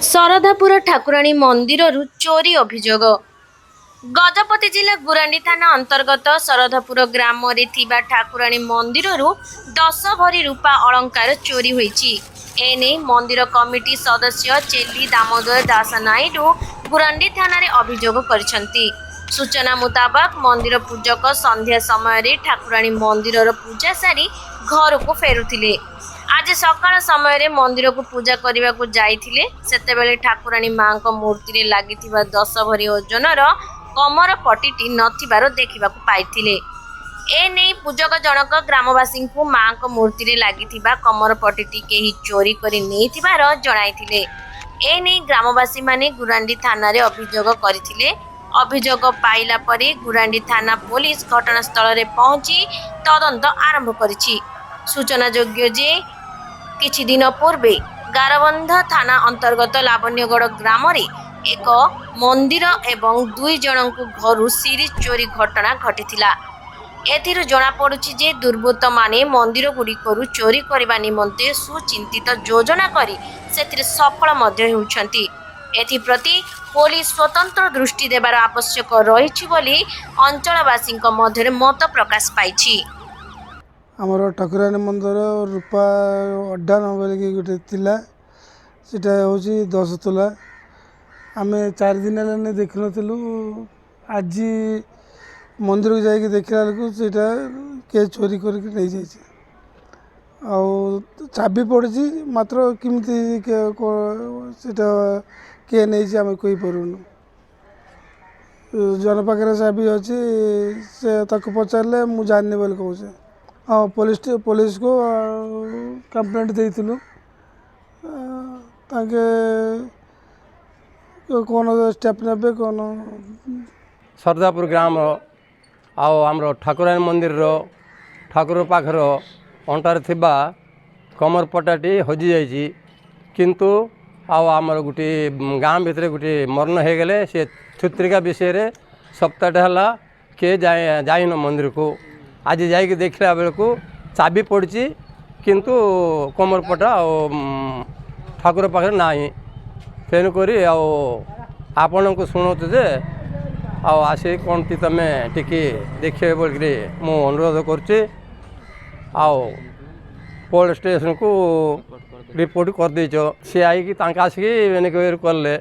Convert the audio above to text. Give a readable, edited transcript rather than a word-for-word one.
ଶରଧାପୁର ଠାକୁରାଣୀ ମନ୍ଦିରରୁ ଚୋରି ଅଭିଯୋଗ। ଗଜପତି ଜିଲ୍ଲା ଗୁରାଣ୍ଡି ଥାନା ଅନ୍ତର୍ଗତ ଶରଧାପୁର ଗ୍ରାମରେ ଥିବା ଠାକୁରାଣୀ ମନ୍ଦିରରୁ 10 ଭରି ରୂପା ଅଳଙ୍କାର ଚୋରି ହୋଇଛି। ଏନେଇ ମନ୍ଦିର କମିଟି ସଦସ୍ୟ ଚେଲି ଦାମୋଦର ଦାସ ନାଇଡୁ ଗୁରାଣ୍ଡି ଥାନାରେ ଅଭିଯୋଗ କରିଛନ୍ତି। ସୂଚନା ମୁତାବକ ମନ୍ଦିର ପୂଜକ ସନ୍ଧ୍ୟା ସମୟରେ ଠାକୁରାଣୀ ମନ୍ଦିରର ପୂଜା ସାରି ଘରକୁ ଫେରୁଥିଲେ। ଆଜି ସକାଳ ସମୟରେ ମନ୍ଦିରକୁ ପୂଜା କରିବାକୁ ଯାଇଥିଲେ। ସେତେବେଳେ ଠାକୁରାଣୀ ମାଙ୍କ ମୂର୍ତ୍ତିରେ ଲାଗିଥିବା 10 ଭରି ଓଜନର କମର ପଟିଟି ନଥିବାର ଦେଖିବାକୁ ପାଇଥିଲେ। ଏନେଇ ପୂଜକ ଜଣକ ଗ୍ରାମବାସୀଙ୍କୁ ମାଙ୍କ ମୂର୍ତ୍ତିରେ ଲାଗିଥିବା କମର ପଟିଟି କେହି ଚୋରି କରି ନେଇଥିବାର ଜଣାଇଥିଲେ। ଏନେଇ ଗ୍ରାମବାସୀମାନେ ଗୁରାଣ୍ଡି ଥାନାରେ ଅଭିଯୋଗ କରିଥିଲେ। ଅଭିଯୋଗ ପାଇଲା ପରେ ଗୁରାଣ୍ଡି ଥାନା ପୋଲିସ ଘଟଣାସ୍ଥଳରେ ପହଞ୍ଚି ତଦନ୍ତ ଆରମ୍ଭ କରିଛି। ସୂଚନାଯୋଗ୍ୟ ଯେ କିଛି ଦିନ ପୂର୍ବେ ଗାରବନ୍ଧ ଥାନା ଅନ୍ତର୍ଗତ ଲାବଣ୍ୟଗଡ଼ ଗ୍ରାମରେ ଏକ ମନ୍ଦିର ଏବଂ 2 ଜଣଙ୍କୁ ଘରୁ ସିରିଜ ଚୋରି ଘଟଣା ଘଟିଥିଲା। ଏଥିରୁ ଜଣାପଡ଼ୁଛି ଯେ ଦୁର୍ବୃତ୍ତମାନେ ମନ୍ଦିରଗୁଡ଼ିକରୁ ଚୋରି କରିବା ନିମନ୍ତେ ସୁଚିନ୍ତିତ ଯୋଜନା କରି ସେଥିରେ ସଫଳ ମଧ୍ୟ ହେଉଛନ୍ତି। ଏଥିପ୍ରତି ପୋଲିସ ସ୍ୱତନ୍ତ୍ର ଦୃଷ୍ଟି ଦେବାର ଆବଶ୍ୟକ ରହିଛି ବୋଲି ଅଞ୍ଚଳବାସୀଙ୍କ ମଧ୍ୟରେ ମତ ପ୍ରକାଶ ପାଇଛି। ଆମର ଠାକୁରାଣୀ ମନ୍ଦିର ରୂପା 58 ବୋଲିକି ଗୋଟେ ଥିଲା, ସେଟା ହେଉଛି 10 ତୋଲା। ଆମେ 4 ଦିନ ହେଲାଣି ଦେଖିନଥିଲୁ। ଆଜି ମନ୍ଦିରକୁ ଯାଇକି ଦେଖିଲା ବେଳକୁ ସେଇଟା କିଏ ଚୋରି କରିକି ନେଇଯାଇଛି। ଆଉ ଚାବି ପଡ଼ିଛି, ମାତ୍ର କେମିତି ସେଇଟା କିଏ ନେଇଛି ଆମେ କହିପାରୁନୁ। ଜଣ ପାଖରେ ଚାବି ଅଛି, ସେ ତାକୁ ପଚାରିଲେ ମୁଁ ଜାଣିନି ବୋଲି କହୁଛେ। ହଁ, ପୋଲିସକୁ କମ୍ପ୍ଲେଣ୍ଟ ଦେଇଥିଲୁ। ତାଙ୍କେ କ'ଣ ଷ୍ଟେପ୍ ନେବେ କ'ଣ। ଶରଧାପୁର ଗ୍ରାମ ଆଉ ଆମର ଠାକୁରାଣୀ ମନ୍ଦିରର ଠାକୁର ପାଖର ଅଣ୍ଟାରେ ଥିବା କମର ପଟାଟି ହଜିଯାଇଛି। କିନ୍ତୁ ଆଉ ଆମର ଗୋଟିଏ ଗାଁ ଭିତରେ ଗୋଟିଏ ମରଣ ହେଇଗଲେ ସେ ଛୁତ୍ରିକା ବିଷୟରେ ସପ୍ତାହଟେ ହେଲା କିଏ ଯାଇନ ମନ୍ଦିରକୁ। ଆଜି ଯାଇକି ଦେଖିଲା ବେଳକୁ ଚାବି ପଡ଼ିଛି, କିନ୍ତୁ କମର ପଟା ଆଉ ଠାକୁର ପାଖରେ ନାହିଁ। ତେଣୁକରି ଆଉ ଆପଣଙ୍କୁ ଶୁଣୁଛୁ ଯେ ଆଉ ଆସି କ'ଣ ତୁମେ ଟିକେ ଦେଖିବେ ବୋଲିକିରି ମୁଁ ଅନୁରୋଧ କରୁଛି। ଆଉ ପୋଲିସ ଷ୍ଟେସନକୁ ରିପୋର୍ଟ କରିଦେଇଛ। ସେ ଆଇକି ତାଙ୍କେ ଆସିକି ଏନକ୍ୱାରି କଲେ।